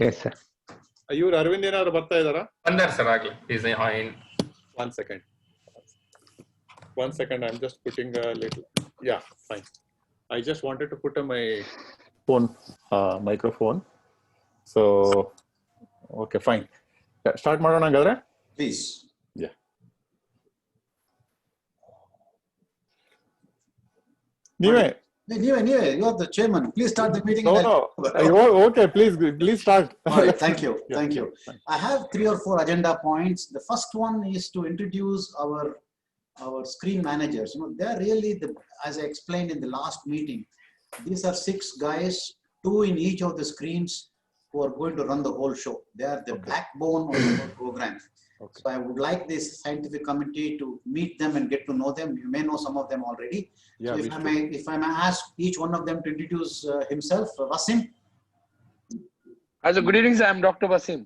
Yes, sir. ಇವ್ರು ಅರವಿಂದ್ ಏನಾದ್ರು ಬರ್ತಾ ಇದಾರಾ? ಬಂದಾರ ಸರ್ ಆಗ್ಲಿ. One second. I'm just putting a little. Yeah, fine. I just wanted to put my phone microphone. So, okay, fine. Start ಮಾಡೋಣ ಹಾಗಾದ್ರೆ. Please. Yeah. ನೀವೇ. You are the chairman. Please start the meeting. No. Okay, please start. All right, thank you. I have 3 or 4 agenda points. The first one is to introduce our screen managers. They are really as I explained in the last meeting, these are 6 guys, 2 in each of the screens, who are going to run the whole show. They are the backbone of the whole program. Okay. So I would like this scientific committee to meet them and get to know them. You may know some of them already. Yeah, so if I may ask each one of them to introduce himself. Wasim. Good evening, sir. I'm Dr. Wasim.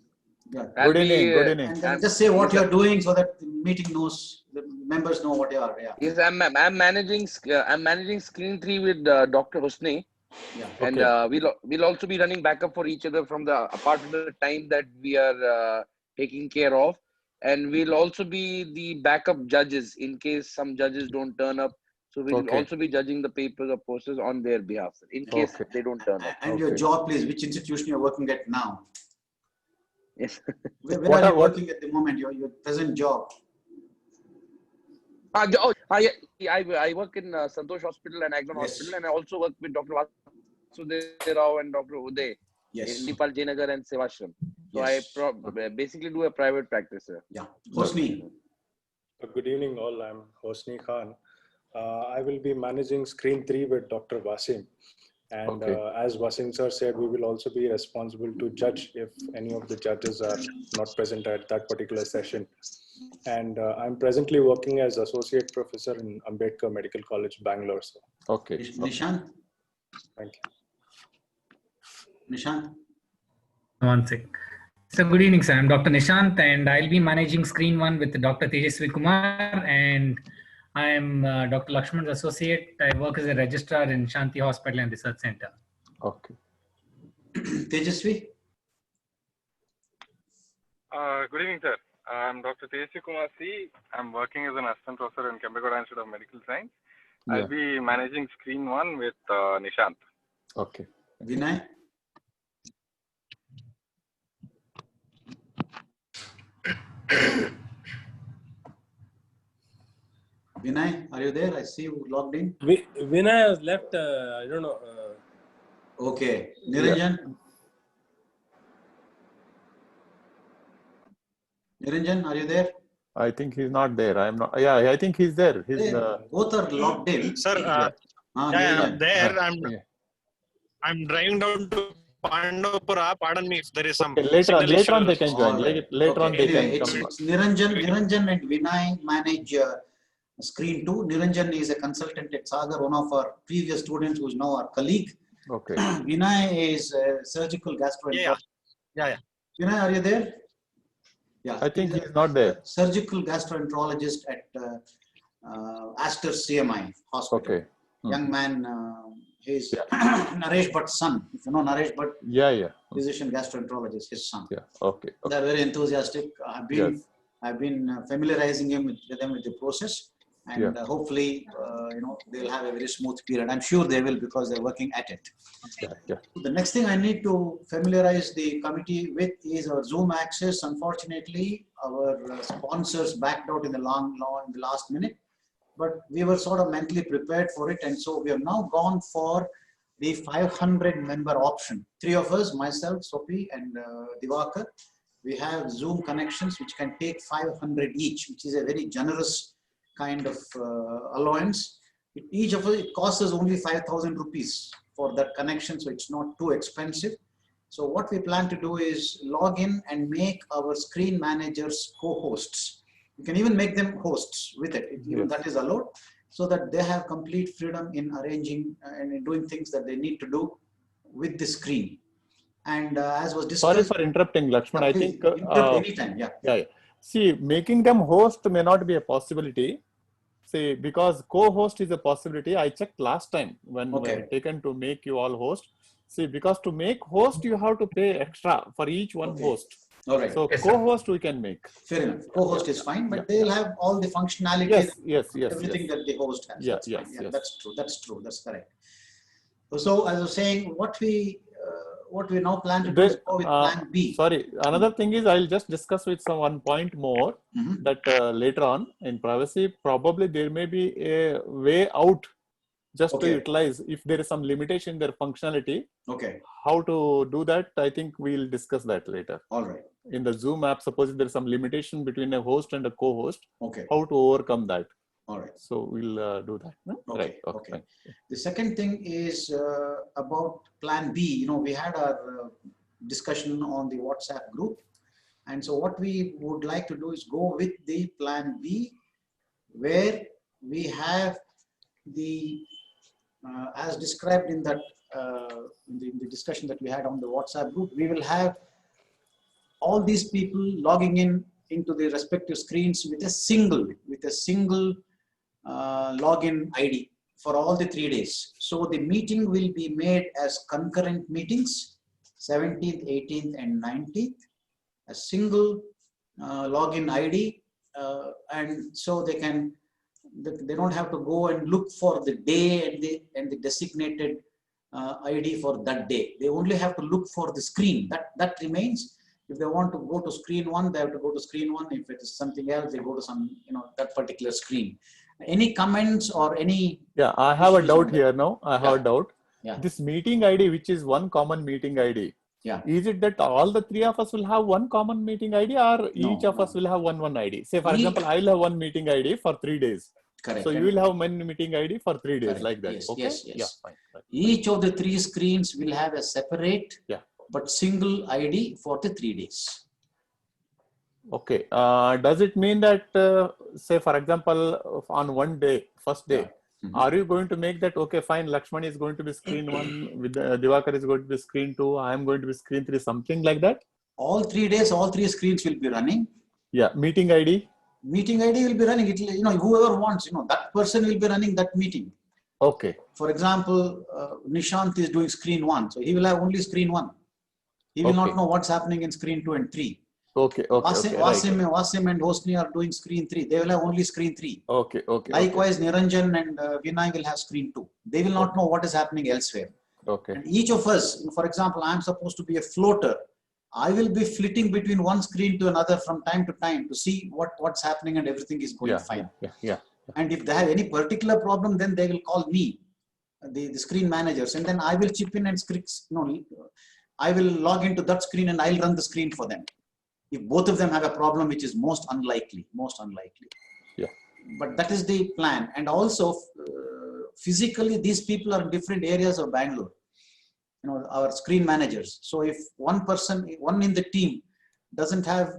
Yeah. Good evening. And then just say what you are doing so that the meeting knows, the members know what you are. Yeah. Yes, I'm managing Screen 3 with Dr. Husni. Yeah. And we'll also be running backup for each other from the apart from the time that we are taking care of. And we'll also be the backup judges in case some judges don't turn up. So we'll also be judging the papers or posters on their behalf, sir, in case they don't turn up. And your job, please, which institution you're working at now? Yes. Where are you working at the moment, your present job? I work in Santosh Hospital and Agron Hospital, and I also work with Dr. Vasudeva Rao and Dr. Uday in Nepal, Jayanagar and Sevashram. So I basically do a private practice, sir. Yeah. Hosni. Good evening all. I'm Hosni Khan. I will be managing Screen 3 with Dr. Wasim. And as Wasim sir said, we will also be responsible to judge if any of the judges are not present at that particular session. And I'm presently working as Associate Professor in Ambedkar Medical College, Bangalore. So. Okay. Nishant? Thank you. Nishant? One sec. So good evening, sir. I'm Dr. Nishant and I'll be managing Screen 1 with Dr. Tejasvi Kumar, and I'm Dr. Lakshman's associate. I work as a registrar in Shanti Hospital and Research Center. Okay. Tejasvi? Good evening, sir. I'm Dr. Tejasvi Kumar C. I'm working as an assistant professor in Kempegowda Institute of Medical Science. I'll be managing Screen 1 with Nishant. Okay. Vinay? Vinay, are you there? I see you logged in. Vinay has left. I don't know. Okay. Niranjan? Niranjan, are you there? I think he's not there. I'm not. Yeah, I think he's there. Both are logged in. Sir, I'm there. I'm driving down to Pandavpura. Pardon me if there is some. Later on they can join. Later on they can come. It's Niranjan and Vinay manage Screen 2. Niranjan is a consultant at Sagar, one of our previous students who is now our colleague. Okay. Vinay is a surgical gastroenterologist. Yeah. Vinay, are you there? Yeah. I think he's not there. Surgical gastroenterologist at Aster CMI Hospital. Okay. Young man, he's Naresh Bhatt's son. If you know Naresh Bhatt. Yeah. Physician gastroenterologist, his son. Yeah. Okay. They're very enthusiastic. I've been familiarizing him with them with the process, and hopefully, they'll have a very smooth period. I'm sure they will because they're working at it. Yeah. The next thing I need to familiarize the committee with is our Zoom access. Unfortunately, our sponsors backed out in the last minute, but we were sort of mentally prepared for it, and so we have now gone for the 500 member option. 3 of us, myself, Sophie, and Divakar. We have Zoom connections which can take 500 each, which is a very generous kind of allowance. Each of us, it costs us only 5,000 rupees for that connection, so it's not too expensive. So what we plan to do is log in and make our screen managers co-hosts. You can even make them hosts with it, even that is allowed, so that they have complete freedom in arranging and in doing things that they need to do with the screen. And as was discussed. Sorry for interrupting, Lakshman. I think anytime. See, making them host may not be a possibility. See, because co-host is a possibility. I checked last time when we were taken to make you all host. See, because to make host, you have to pay extra for each one host. All right. So Yes, sir. co-host we can make. Fair enough. Co-host is fine, but Yeah. they'll have all the functionalities, Yes. everything that the host has. Yeah, That's fine. yes, Yeah, yes. that's true. That's true. That's correct. So as I was saying, what we now plan to do is go with plan B. Sorry, another thing is I'll just discuss with some one point more Mhm. that later on in privacy, probably there may be a way out just to Okay. utilize if there is some limitation in their functionality. Okay. How to do that, I think we'll discuss that later. All right. In the Zoom app, suppose there is some limitation between a host and a co-host, Okay. how to overcome that. All right. So we'll do that. No? Okay. Right. Okay. Fine. The second thing is about plan B. You know, we had our discussion on the WhatsApp group. And so what we would like to do is go with the plan B, where we have the, as described in that, in the discussion that we had on the WhatsApp group, we will have all these people logging into the respective screens with a single login ID for all the 3 days. So the meeting will be made as concurrent meetings, 17th, 18th, and 19th, a single login ID, and so they don't have to go and look for the day and the designated ID for that day. They only have to look for the screen. That remains. If they want to go to screen 1, they have to go to screen 1. If it is something else, they go to some, that particular screen. Any comments or any? Yeah, I have a doubt here now. I have a doubt. Yeah. This meeting ID, which is one common meeting ID. Yeah. Is it that all the 3 of us will have one common meeting ID, or each of us will have one ID? Say, for example, I'll have one meeting ID for 3 days. Correct. So you will have one meeting ID for 3 days, Correct. like that. Yes, okay? yes, yes. Yeah, fine. Each of the 3 screens will have a separate, but single ID for the 3 days. Okay. Does it mean that, say, for example, on one day, first day, are you going to make that, okay, fine, Lakshman is going to be screen 1, with Divakar is going to be screen 2, I am going to be screen 3, something like that? All 3 days, all 3 screens will be running. Yeah, meeting ID? Meeting ID will be running. It will, whoever wants, that person will be running that meeting. Okay. For example, Nishant is doing screen 1, so he will have only screen 1. He will not know what's happening in screen 2 and 3. Okay. Wasim and Hosni are doing screen 3. They will have only screen 3. Okay. Likewise, Niranjan and Vinay will have screen 2. They will not know what is happening elsewhere. Okay. And each of us, for example, I am supposed to be a floater. I will be flitting between one screen to another from time to time to see what's happening and everything is going fine. Yeah. And if they have any particular problem, then they will call me, the screen managers, and then I will chip in and I will log into that screen and I'll run the screen for them. If both of them have a problem, which is most unlikely. Yeah. But that is the plan. And also, physically, these people are in different areas of Bangalore. Our screen managers. So if one in the team doesn't have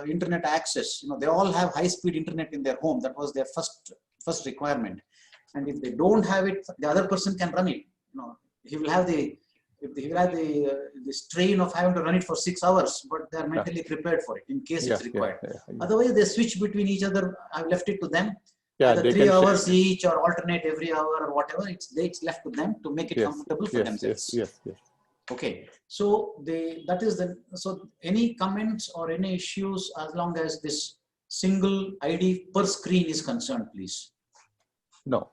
internet access, they all have high-speed internet in their home. That was their first requirement. And if they don't have it, the other person can run it. He will have the strain of having to run it for 6 hours, but they are mentally prepared for it in case it's required. Otherwise, they switch between each other. I've left it to them. Either 3 hours each or alternate every hour or whatever. It's left to them to make it comfortable for themselves. Yes. Okay. So so any comments or any issues as long as this single ID per screen is concerned, please. No.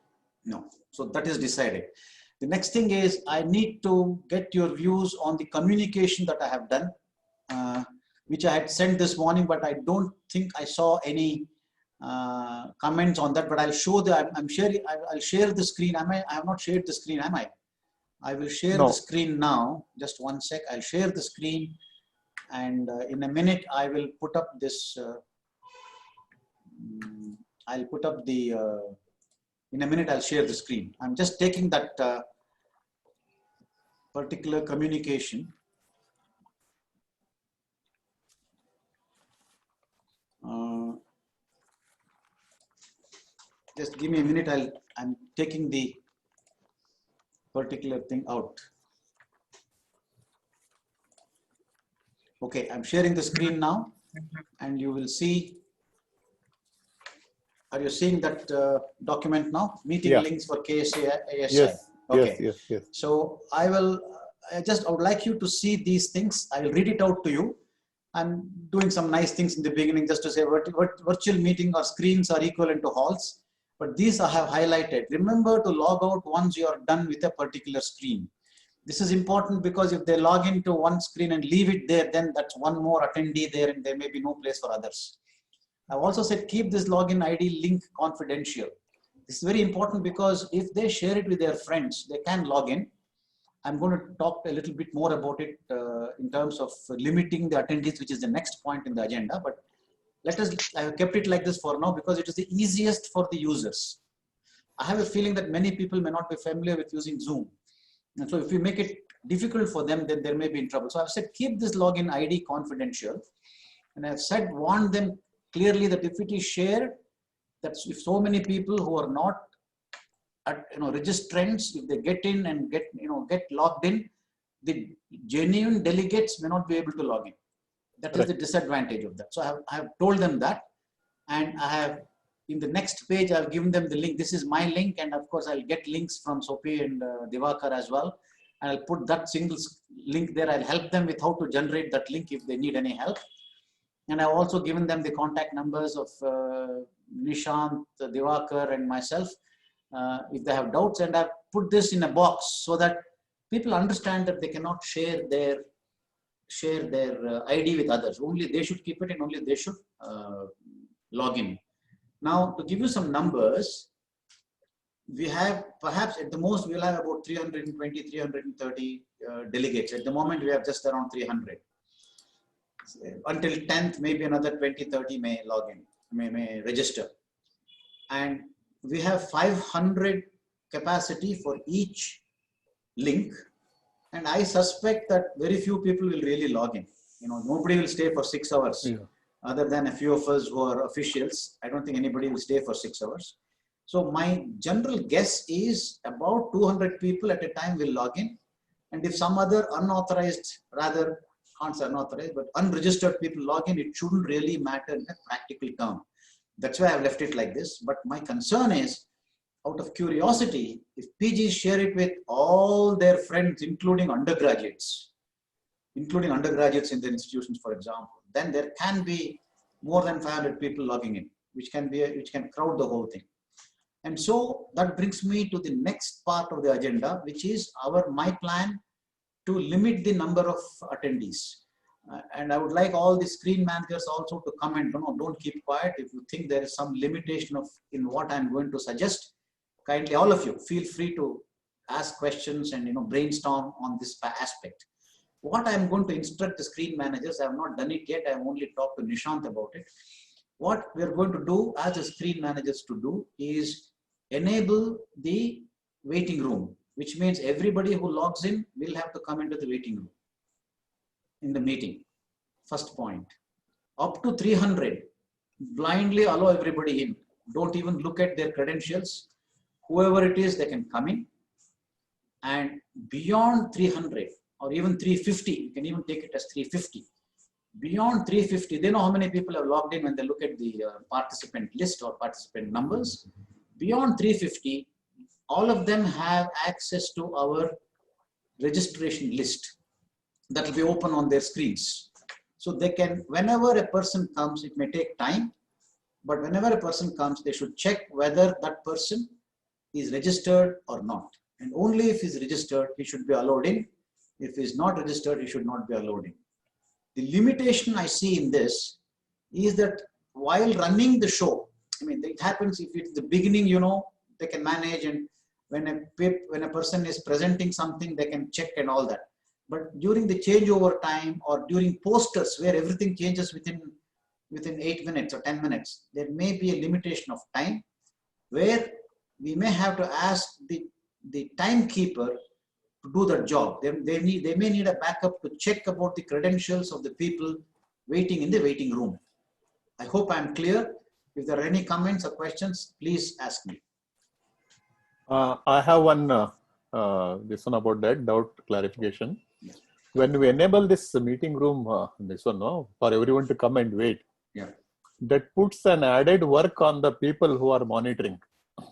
So that is decided. The next thing is I need to get your views on the communication that I have done, which I had sent this morning, but I don't think I saw any comments on that. But I'll show I'll share the screen. I have not shared the screen, am I? I will share the screen now. Just one sec. I'll share the screen, and in a minute I will put up this. I'll put up the. In a minute, I'll share the screen. I'm just taking that particular communication. Just give me a minute. I'm taking the particular thing out. Okay, I'm sharing the screen now, and you will see. Are you seeing that document now? Meeting links for KSA ASI. Yes. Okay. Yes. So I will I would like you to see these things. I will read it out to you. I'm doing some nice things in the beginning just to say what virtual meeting or screens are equivalent to halls. But these I have highlighted. Remember to log out once you are done with a particular screen. This is important because if they log into one screen and leave it there, then that's one more attendee there and there may be no place for others. I've also said keep this login ID link confidential. This is very important because if they share it with their friends, they can log in. I'm going to talk a little bit more about it in terms of limiting the attendees, which is the next point in the agenda. But I have kept it like this for now because it is the easiest for the users. I have a feeling that many people may not be familiar with using Zoom. And so if we make it difficult for them, then there may be in trouble. So I've said, keep this login ID confidential. And I've said, warn them clearly that if it is shared, that if so many people who are not registrants, if they get in and get logged in, the genuine delegates may not be able to log in. That is the disadvantage of that. So I have told them that, and I have in the next page I've given them the link. This is my link, and of course I'll get links from Sophie and Divakar as well. And I'll put that single link there. I'll help them with how to generate that link if they need any help. And I've also given them the contact numbers of Nishant, Divakar, and myself. If they have doubts, and I've put this in a box so that people understand that they cannot share their ID with others. Only they should keep it and only they should log in. Now, to give you some numbers, we have perhaps at the most we'll have about 320, 330 delegates. At the moment, we have just around 300. Until 10th, maybe another 20, 30 may log in, may register. And we have 500 capacity for each link. And I suspect that very few people will really log in. Nobody will stay for 6 hours, other than a few of us who are officials. I don't think anybody will stay for 6 hours. So my general guess is about 200 people at a time will log in. And if some other unauthorized, rather, can't say unauthorized, but unregistered people log in, it shouldn't really matter in a practical term. That's why I've left it like this. But my concern is, out of curiosity, if PGs share it with all their friends, including undergraduates in the institutions, for example, then there can be more than 500 people logging in, which can crowd the whole thing. And so that brings me to the next part of the agenda, which is my plan to limit the number of attendees. And I would like all the screen managers also to comment. Don't keep quiet. If you think there is some limitation in what I'm going to suggest, kindly, all of you, feel free to ask questions and brainstorm on this aspect. What I'm going to instruct the screen managers, I have not done it yet. I have only talked to Nishant about it. What we're going to do as the screen managers to do is enable the waiting room, which means everybody who logs in will have to come into the waiting room in the meeting. First point. Up to 300, blindly allow everybody in. Don't even look at their credentials. Whoever it is, they can come in. And beyond 300 or even 350, you can even take it as 350. Beyond 350, they know how many people have logged in when they look at the participant list or participant numbers. Beyond 350, all of them have access to our registration list that will be open on their screens. So they can, whenever a person comes, it may take time, but whenever a person comes, they should check whether that person is registered or not. And only if he's registered, he should be allowed in. If he's not registered, he should not be allowed in. The limitation I see in this is that while running the show, it happens if it's the beginning, they can manage, and when a person is presenting something, they can check and all that. But during the changeover time or during posters where everything changes within 8 minutes or 10 minutes, there may be a limitation of time where we may have to ask the timekeeper to do that job. They may need a backup to check about the credentials of the people waiting in the waiting room. I hope I'm clear. If there are any comments or questions, please ask me. I have one this one about that doubt clarification. Yes. When we enable this meeting room, for everyone to come and wait, that puts an added work on the people who are monitoring.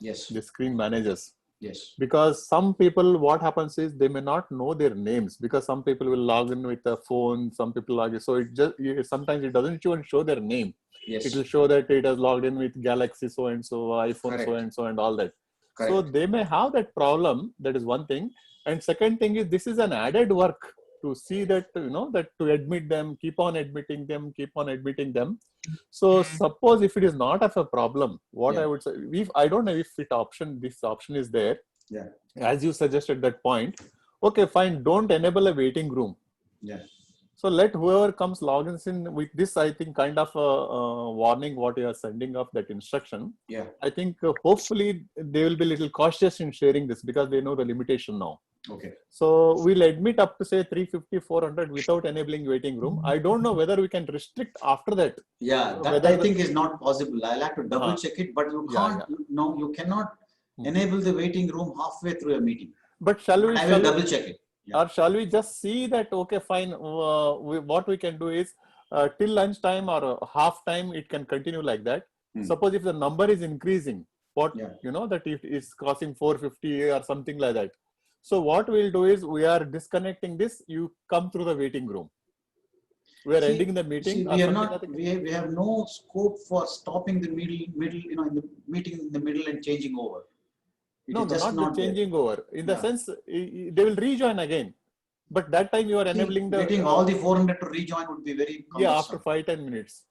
Yes. The screen managers. Yes. Because some people, what happens is they may not know their names, because some people will log in with a phone, some people log in. So it just, sometimes it doesn't even show their name. Yes. It will show that it has logged in with Galaxy so-and-so, iPhone Correct. so-and-so, and all that. Correct. So they may have that problem. That is one thing. And second thing is, this is an added work to see that, that to admit them, keep on admitting them. So suppose if it is not of a problem, what I would say, I don't know if this option is there. Yeah. As you suggested that point. Okay, fine. Don't enable a waiting room. Yeah. So let whoever comes logins in with this, I think, kind of a warning what you are sending of that instruction. Yeah. I think hopefully they will be a little cautious in sharing this, because they know the limitation now. Okay. So we'll admit up to say 350, 400 without enabling waiting room. I don't know whether we can restrict after that. Yeah, that I think is not possible. I'll have to double check it, but you can't. No, you cannot enable the waiting room halfway through a meeting. But I will double check it. Yeah. Or shall we just see that, okay, fine, what we can do is till lunchtime or half time, it can continue like that. Suppose if the number is increasing, that if it's crossing 450 or something like that. So what we'll do is, we are disconnecting this, you come through the waiting room. We are ending the meeting. We are not, we have no scope for stopping the middle, in the meeting in the middle and changing over. No, not changing over. In the sense, they will rejoin again. But that time you are enabling getting all the 400 to rejoin would be very cumbersome. Yeah, after 5-10 minutes.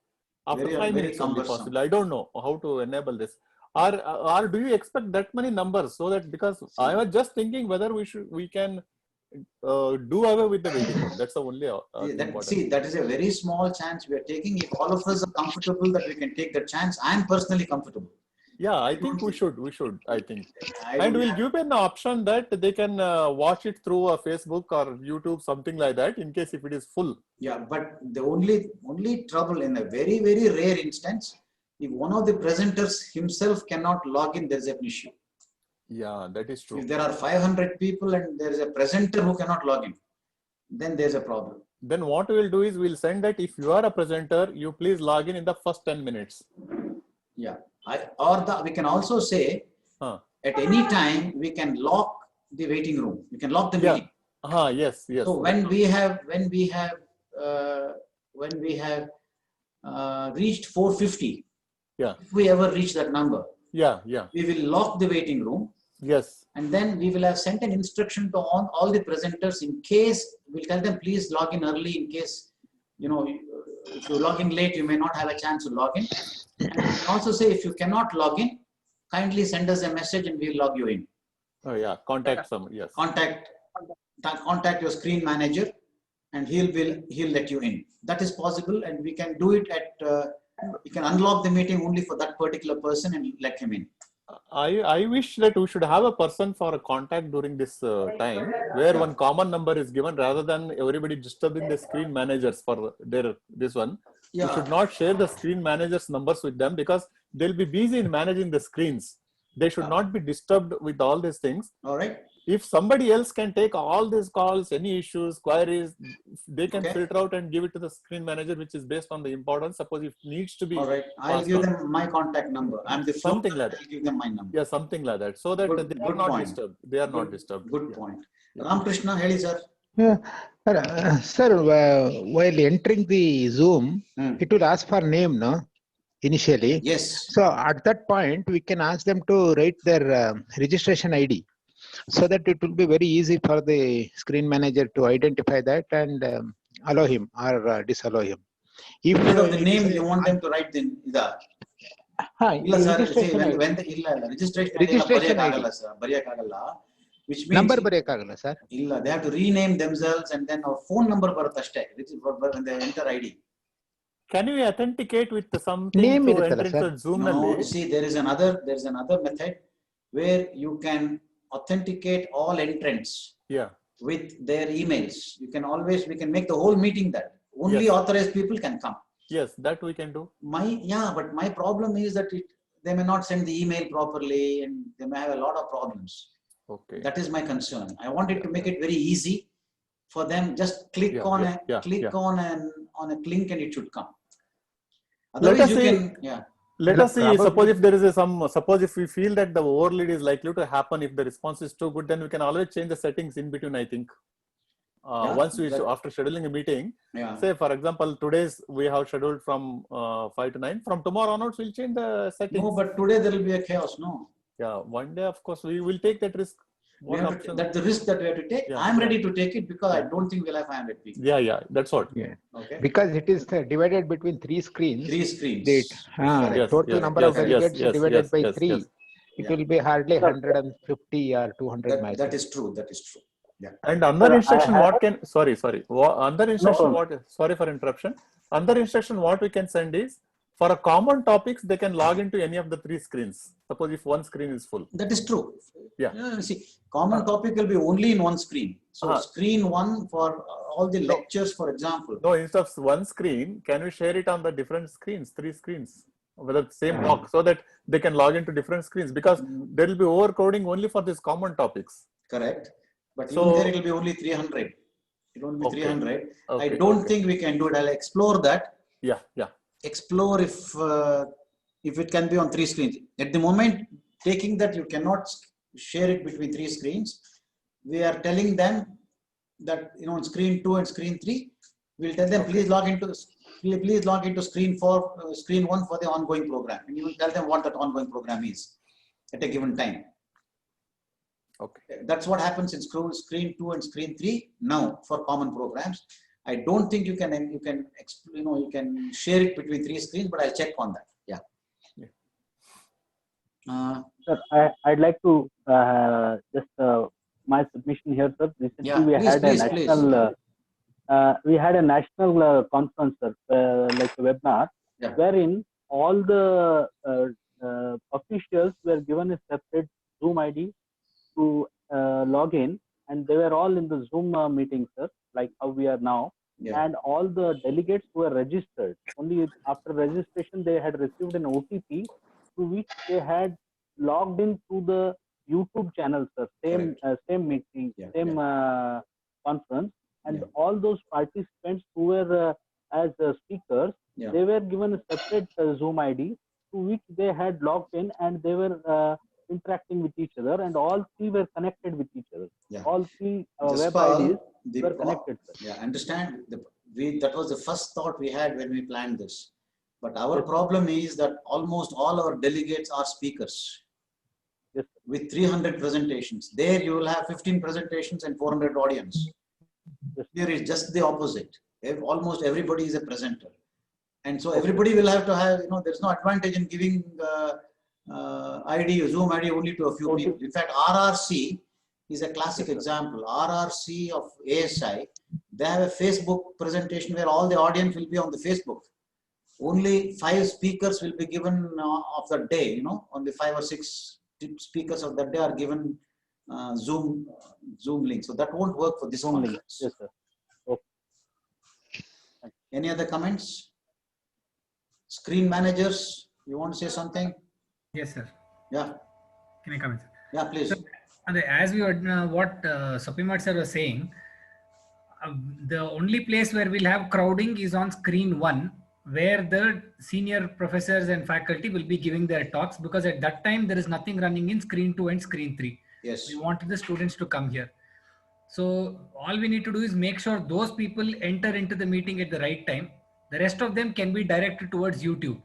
After 5 minutes will be possible. I don't know how to enable this. Or do you expect that many numbers? So that, because I was just thinking whether we can do away with the waiting room. That's the only that is a very small chance we are taking. If all of us are comfortable that we can take the chance, I am personally comfortable. Yeah, I think we should, I think. And we'll give an option that they can watch it through a Facebook or YouTube, something like that, in case if it is full. Yeah, but the only trouble, in a very, very rare instance, if one of the presenters himself cannot log in, there's an issue. Yeah, that is true. If there are 500 people and there is a presenter who cannot log in, then there's a problem. Then what we'll do is, we'll send that if you are a presenter, you please log in the first 10 minutes. Yeah. We can also say, at any time we can lock the waiting room. We can lock the meeting. Yes. So when we have reached 450, if we ever reach that number, we will lock the waiting room. Yes. And then we will have sent an instruction to all the presenters, in case we'll tell them, please log in early, in case if you log in late, you may not have a chance to log in. And we can also say, if you cannot log in, kindly send us a message and we'll log you in. Oh yeah, contact someone. Yes. Contact your screen manager, and he'll let you in. That is possible, and we can do it we can unlock the meeting only for that particular person and let him in. I wish that we should have a person for a contact during this time, where one common number is given, rather than everybody disturbing the screen managers for this one. You should not share the screen managers numbers with them, because they'll be busy in managing the screens. They should not be disturbed with all these things. All right. If somebody else can take all these calls, any issues, queries, they can filter out and give it to the screen manager, which is based on the importance. Suppose if it needs to be. All right. I'll give them my contact number. I'm the something like that. I'll give them my number. Yeah, something like that. So that they are not disturbed. They are not disturbed. Good point. Ramakrishna, Heli sir. Sir, while entering the Zoom, it will ask for name, no? Initially. Yes. So at that point, we can ask them to write their registration ID, so that it will be very easy for the screen manager to identify that and allow him or disallow him. If of the name, you want them to write the registration ID. Which means number sir. They have to rename themselves, and then a phone number when they enter ID. Can we authenticate with something name to enter into Zoom? No, see, there is another method where you can authenticate all entrants with their emails. We can make the whole meeting that only authorized people can come. Yes, that we can do. But my problem is that they may not send the email properly, and they may have a lot of problems. Okay. That is my concern. I wanted to make it very easy for them. Just click on a link and it should come. Otherwise, Let us see. Suppose if there is suppose if we feel that the overlead is likely to happen, if the response is too good, then we can always change the settings in between, I think. Once we, after scheduling a meeting, say for example, today's we have scheduled from 5 to 9. From tomorrow onwards, we'll change the settings. No, but today there will be a chaos, no? Yeah, one day, of course, we will take that risk. That's the risk that we have to take. I'm ready to take it because I don't think we'll have 500 people. Yeah, that's what. Yeah. Okay. Because it is divided between 3 screens. 3 screens. The total number of delegates divided by 3. It will be hardly 150 or 200. That is true. That is true. Yeah. And under instruction, what can, sorry. Under instruction, sorry for interruption. Under instruction, what we can send is, for a common topics, they can log into any of the 3 screens. Suppose if one screen is full. That is true. Yeah. See, common topic will be only in one screen. So screen 1 for all the lectures, for example. No, instead of one screen, can we share it on the different screens, 3 screens, with the same block, so that they can log into different screens? Because there will be overcoding only for these common topics. Correct. But even there it will be only 300. It won't be 300. I don't think we can do it. I'll explore that. Yeah. Explore if it can be on 3 screens. At the moment, taking that you cannot share it between 3 screens, we are telling them that on screen 2 and screen 3, we'll tell them please log into screen 1 for the ongoing program, and you will tell them what that ongoing program is at a given time. Okay. That's what happens in screen 2 and screen 3 now for common programs. I don't think you can share it between 3 screens, but I'll check on that. Sir, I'd like to just my submission here, sir. Recently, we had a national conference, sir, like a webinar, wherein all the officials were given a separate Zoom ID to log in, and they were all in the Zoom meeting, sir, like how we are now. And all the delegates were registered. Only after registration, they had received an OTP through which they had logged in through the YouTube channel, sir. Same meeting, same conference, and all those participants who were as speakers, they were given a separate Zoom ID to which they had logged in, and they were interacting with each other, and all 3 were connected with each other. All 3 web IDs were connected, sir. Yeah, understand. That was the first thought we had when we planned this. But our problem is that almost all our delegates are speakers with 300 presentations. There you will have 15 presentations and 400 audience. There is just the opposite. Almost everybody is a presenter. And so everybody will have to have, there's no advantage in giving Zoom ID only to a few people. In fact, RRC is a classic example. RRC of ASI, they have a Facebook presentation where all the audience will be on the Facebook. Only 5 speakers will be given of the day, only 5 or 6 speakers of that day are given Zoom link. So that won't work for this conference. Yes, sir. Okay. Any other comments? Screen managers, you want to say something? Yes, sir. Yeah. Can I comment, sir? Yeah, please. So, as we heard what Sopimat sir was saying, the only place where we'll have crowding is on screen 1, where the senior professors and faculty will be giving their talks, because at that time there is nothing running in screen 2 and screen 3. Yes. We wanted the students to come here. So all we need to do is make sure those people enter into the meeting at the right time. The rest of them can be directed towards YouTube.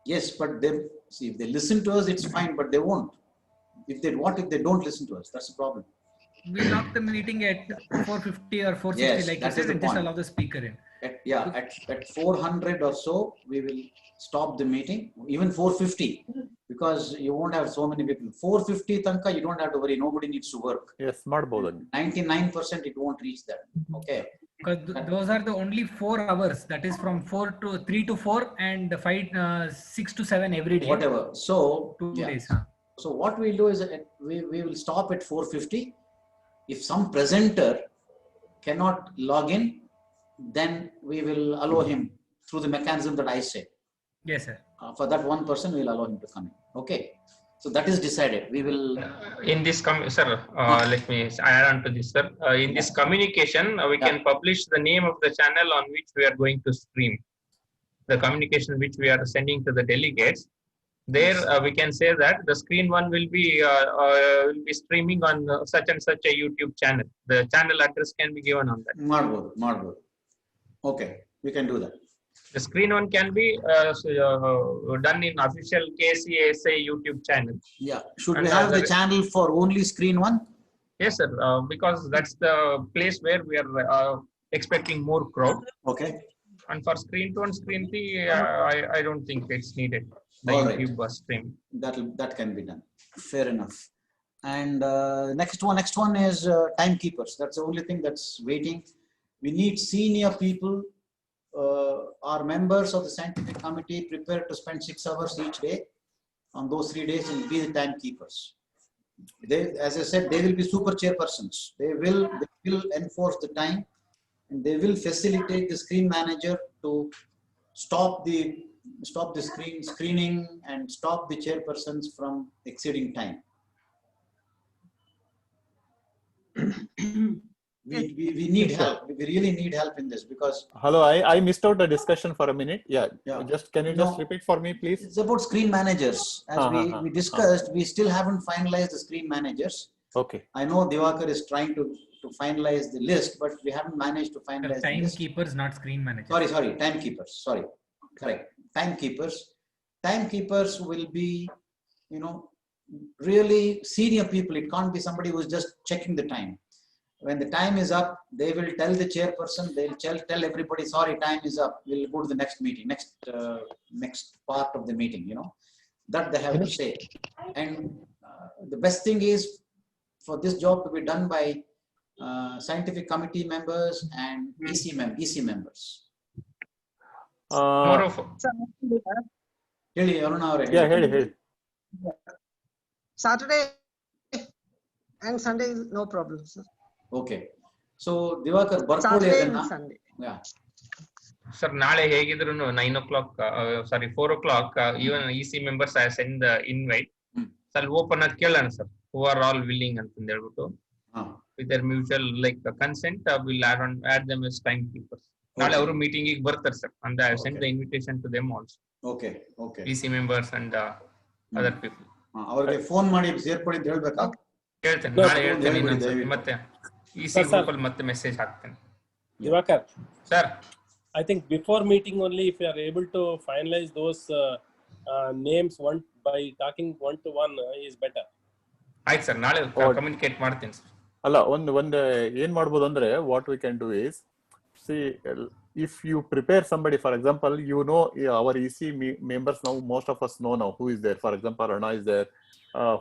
Yes, but if they listen to us, it's fine, but they won't. If they don't listen to us, that's the problem. We lock the meeting at 450 or 460, like you said, and just allow the speaker in. At 400 or so, we will stop the meeting, even 450, because you won't have so many people. 450 tanka, you don't have to worry, nobody needs to work. Yes, smart board. 99% it won't reach that. Okay. Because those are the only 4 hours, that is from 3 to 4 and 6 to 7 every day. Whatever. So, 2 days. So what we'll do is we will stop at 450. If some presenter cannot log in, then we will allow him through the mechanism that I said. Yes, sir. For that one person, we'll allow him to come in. Okay. So that is decided. We will. In this, sir, let me add on to this, sir. In this communication, we can publish the name of the channel on which we are going to stream. the communication which we are sending to the delegates, there we can say that the screen one will be streaming on such and such a YouTube channel. The channel address can be given on that. Marble. Okay, we can do that. The screen one can be done in official KCSA YouTube channel. Yeah. Should we have the channel for only screen one? Yes, sir. Because that's the place where we are expecting more crowd. Okay. And for screen 2 and screen 3, I don't think it's needed. The YouTube was stream. That can be done. Fair enough. And next one is timekeepers. That's the only thing that's waiting. We need senior people. Our members of the scientific committee prepared to spend 6 hours each day on those 3 days and be the timekeepers. They, as I said, they will be super chairpersons. They will enforce the time, and they will facilitate the screen manager to stop the screening and stop the chairpersons from exceeding time. We need help. We really need help in this because. Hello, I missed out the discussion for a minute. Yeah. Can you just repeat for me, please? It's about screen managers. As we discussed, we still haven't finalized the screen managers. Okay. I know Divakar is trying to finalize the list, but we haven't managed to finalize the list. Timekeepers, not screen managers. Sorry, timekeepers. Sorry, correct. Timekeepers. Timekeepers will be, really senior people. It can't be somebody who's just checking the time. When the time is up, they will tell the chairperson, they'll tell everybody, sorry, time is up. We'll go to the next meeting, next part of the meeting, that they have to say. And the best thing is for this job to be done by scientific committee members and EC members. More of ಹೇಳಿ. Saturday and Sunday is no problem, sir. Okay. So Divakar, Saturday and Sunday. Yeah. Sir, ನಾಳೆ ಹೇಗಿದ್ರು 9 o'clock, 4 o'clock, even EC members I send the invite. So open ಆಗಿ ಕೇಳೋಣ sir, who are all willing ಅಂತ ಹೇಳ್ಬಿಟ್ಟು. With their mutual consent, we'll add them as timekeepers. ನಾಳೆ ಅವರು meeting ಗೆ ಬರ್ತಾರೆ sir, and I send the invitation to them also. Okay. EC members and other people. ಅವರಿಗೆ phone ಮಾಡಿ ಸೇರ್ಪಡಿ ಅಂತ ಹೇಳಬೇಕಾ? ಹೇಳ್ತೇನೆ, ನಾಳೆ ಹೇಳ್ತೇನೆ ಮತ್ತೆ EC group ಅಲ್ಲಿ ಮತ್ತೆ ಮೆಸೇಜ್ ಹಾಕ್ತೇನೆ. Divakar. Sir. I think before meeting only, if you are able to finalize those names by talking one to one is better. ಆಯ್ತು ಸರ್, ನಾಳೆ ಕಮ್ಯುನಿಕೇಟ್ ಮಾಡ್ತೀನಿ ಸರ್. ಅಲ್ಲ, ಒಂದು ಏನ್ ಮಾಡ್ಬೋದು ಅಂದ್ರೆ, what we can do is, see, if you prepare somebody, for example, our EC members now, most of us know now who is there. For example, Arna is there,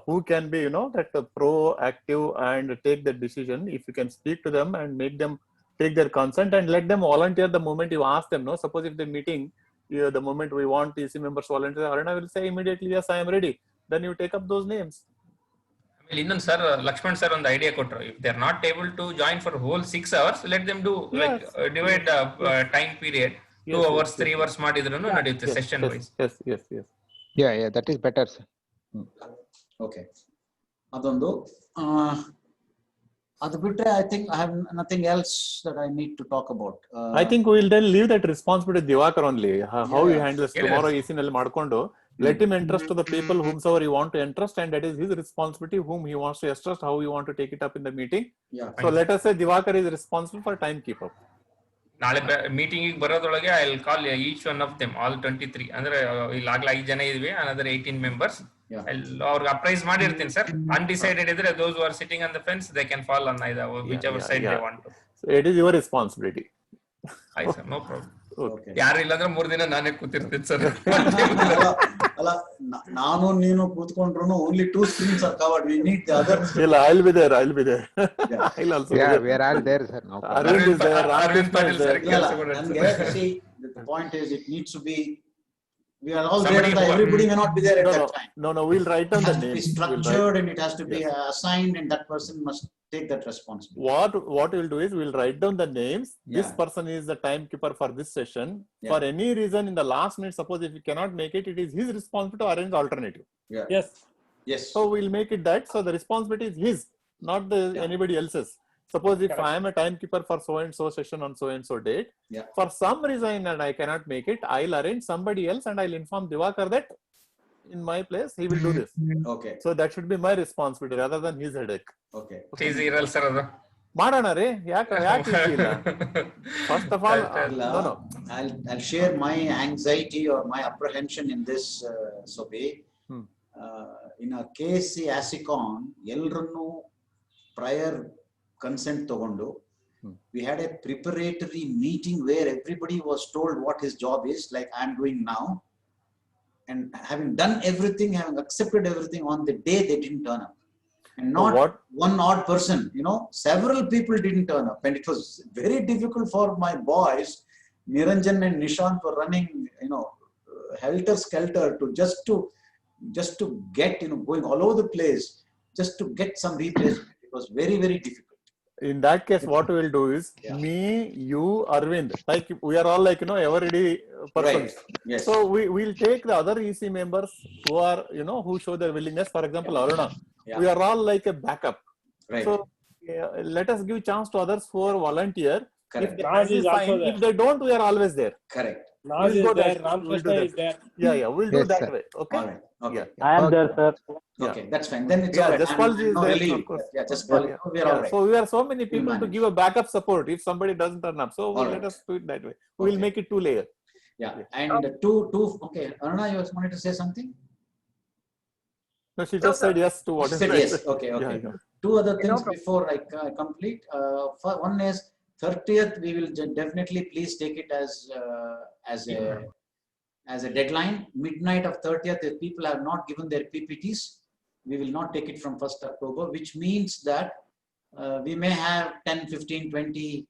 who can be, that proactive and take the decision. If you can speak to them and make them take their consent and let them volunteer the moment you ask them. No, suppose if the meeting, the moment we want EC members volunteer, Arna will say immediately, yes, I am ready. Then you take up those names. ಇನ್ನೊಂದು sir, Laxman sir ಒಂದು idea ಕೊಟ್ಟರು. If they are not able to join for whole 6 hours, let them do divide time period 2 hours 3 hours ಮಾಡಿದ್ರು ನಡೆಯುತ್ತೆ session wise. Yes. Yeah, that is better, sir. Okay. ಅದೊಂದು ಅದು ಬಿಟ್ರೆ I think I have nothing else that I need to talk about. I think we will then leave that responsibility to Divakar only. How he handles tomorrow EC ನಲ್ಲಿ ಮಾಡ್ಕೊಂಡು let him entrust to the people whomsoever he want to entrust, and that is his responsibility, whom he wants to entrust, how he want to take it up in the meeting. So let us say Divakar is responsible for timekeeper. ನಾಳೆ meeting ಗೆ ಬರೋದ್ರೊಳಗೆ I will call each one of them, all 23, ಅಂದ್ರೆ ಈಗಾಗಲೇ 5 ಜನ ಇದ್ವಿ, another 18 members. ಅವ್ರಿಗೆ apprise ಮಾಡಿರ್ತೀನಿ sir. Undecided ಇದ್ರೆ those who are sitting on the fence, they can fall on either whichever side they want to. So it is your responsibility. ಆಯ್ತು sir, no problem. ಯಾರು ಇಲ್ಲಾಂದ್ರೆ 3 ದಿನ ನಾನೇ ಕೂತಿರ್ತೀನಿ ಸರ್. ಅಲ್ಲ, ನಾನು ನೀನು ಕೂತ್ಕೊಂಡ್ರು only 2 screens are covered. We need the other. ಇಲ್ಲ, I'll be there. I'll also. Yeah, we are all there, sir. No problem. Arvind is there. Arvind Patil sir. See, the point is, it needs to be. We are all there. Everybody may not be there at that time. No. We'll write down the name. It has to be structured and it has to be assigned, and that person must take that responsibility. What we'll do is we'll write down the names. This person is the timekeeper for this session. For any reason in the last minute, suppose if he cannot make it, it is his responsibility to arrange alternative. Yes. So we'll make it that. So the responsibility is his, not anybody else's. Suppose if I am a timekeeper for so and so session on so and so date, for some reason and I cannot make it, I'll arrange somebody else and I'll inform Diwakar that in my place he will do this. Okay. So that should be my responsibility rather than his headache. Okay. Easy ಇರಲ್ಲ sir ಅದು. ಮಾಡೋಣ ರೀ, ಯಾಕೆ ಇಲ್ಲ? First of all, no. I'll share my anxiety or my apprehension in this, Sobe. In a case ASICON, ಎಲ್ಲರನ್ನು prior consent ತಗೊಂಡು, we had a preparatory meeting where everybody was told what his job is, like I'm doing now. And having done everything, having accepted everything, on the day they didn't turn up. And not one odd person, several people didn't turn up. And it was very difficult for my boys, Niranjan and Nishant, were running, helter-skelter just to get, going all over the place, just to get some replacement. It was very, very difficult. In that case, what we will do is, me, you, Arvind, like we are all like, everyday persons. Right. Yes. So we'll take the other EC members who are, who show their willingness. For example, Aruna, we are all like a backup. Right. So let us give chance to others who are volunteer. Correct. If they don't, we are always there. Correct. Naz is there, Ramkrishna is there. Yeah, we'll do that way. Okay. All right. Okay. I am there, sir. Okay, that's fine. Then it's all right. Jaspalji is there, of course. Just call it. We're all right. So we are so many people to give a backup support if somebody doesn't turn up. So let us do it that way. We'll make it 2 layer. Yeah, and two. Okay, Aruna, you wanted to say something? No, she just said yes to what She is said right. yes. Okay. Two other things before I complete. One is 30th. We will definitely please take it as a deadline. Midnight of 30th. If people have not given their PPTs, we will not take it from 1st October, which means that we may have 10, 15, 20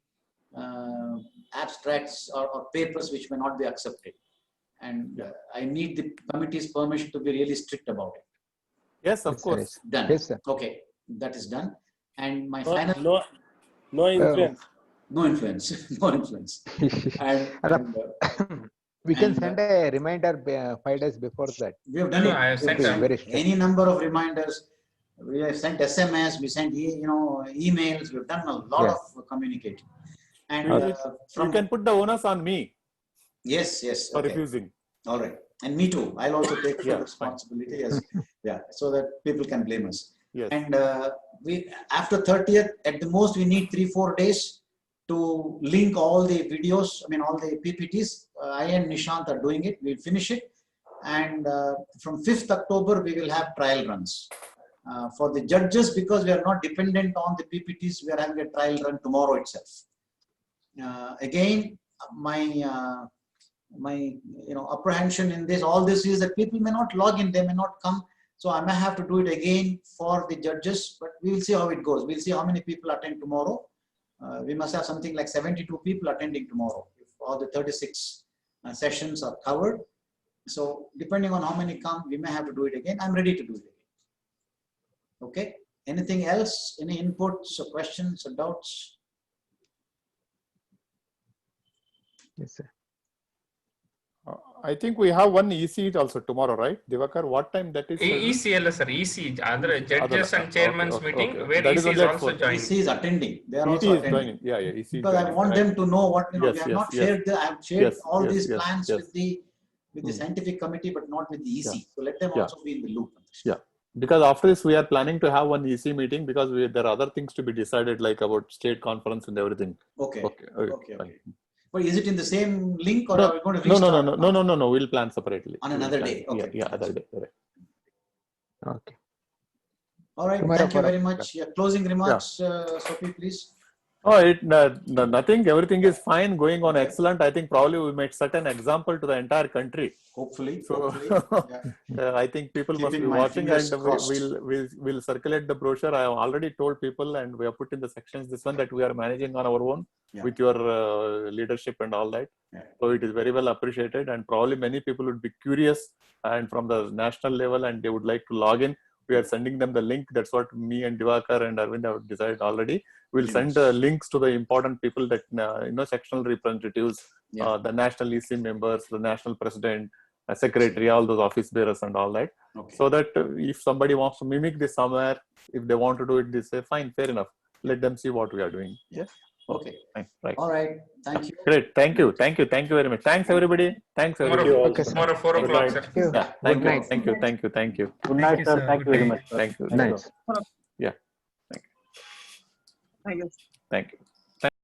abstracts or papers which may not be accepted. And I need the committee's permission to be really strict about it. Yes, of course. Done. Yes, sir. Okay, that is done. And my final. No influence. No influence. No influence. We can send a reminder 5 days before that. We have done it. I have sent any number of reminders. We have sent SMS. We sent emails. We've done a lot of communicating. And you can put the onus on me. Yes. For refusing. All right, and me too. I'll also take full responsibility so that people can blame us. Yes. And we after 30th, at the most, we need 3-4 days to link all the videos. I mean, all the PPTs. I and Nishant are doing it. We'll finish it, and from 5th October we will have trial runs for the judges, because we are not dependent on the PPTs. We are having a trial run tomorrow itself. Again, my apprehension in all this is that people may not log in, they may not come, so I may have to do it again for the judges, but we will see how it goes. We'll see how many people attend tomorrow. We must have something like 72 people attending tomorrow if all the 36 sessions are covered. So depending on how many come, we may have to do it again. I'm ready to do it again. Okay, anything else? Any inputs or questions or doubts? Yes, sir. I think we have one EC also tomorrow, right? Divakar, what time that is? EC ಅಲ್ಲ sir, EC other judges and chairman's meeting where that EC is also joining. EC is attending. They are also attending. Yeah, EC. Because I want them to know what we have not shared. I have shared all these plans with the scientific committee, but not with the EC. So let them also be in the loop. Yeah. Because after this, we are planning to have one EC meeting because there are other things to be decided, like about state conference and everything. Okay. But is it in the same link, or are we going to reach No. We'll plan separately. On another day. Okay. Yeah, other day. Right. Okay. All right. Thank you very much. Closing remarks, Sophie, please. Oh, nothing. Everything is fine, going on excellent. I think probably we might set an example to the entire country. Hopefully. So I think people must be watching, and we'll circulate the brochure. I have already told people, and we have put in the sections this one that we are managing on our own with your leadership and all that. So it is very well appreciated, and probably many people would be curious and from the national level, and they would like to log in. We are sending them the link. That's what me and Divakar and Arvind have decided already. We'll send the links to the important people that, sectional representatives, the national EC members, the national president, secretary, all those office bearers and all that. So that if somebody wants to mimic this somewhere, if they want to do it this way, fine, fair enough. let them see what we are doing. Yes. Okay. Fine. Right. All right. Thank you. Great. Thank you. Thank you. Thank you very much. Thanks everybody. Thanks everybody. Tomorrow 4 o'clock, sir. Yeah. Thank you. Thank you. Thank you. Thank you. Good night, sir. Thank you very much, sir. Thank you. Thank you. Yeah. Thank you. Thank you. Thank you.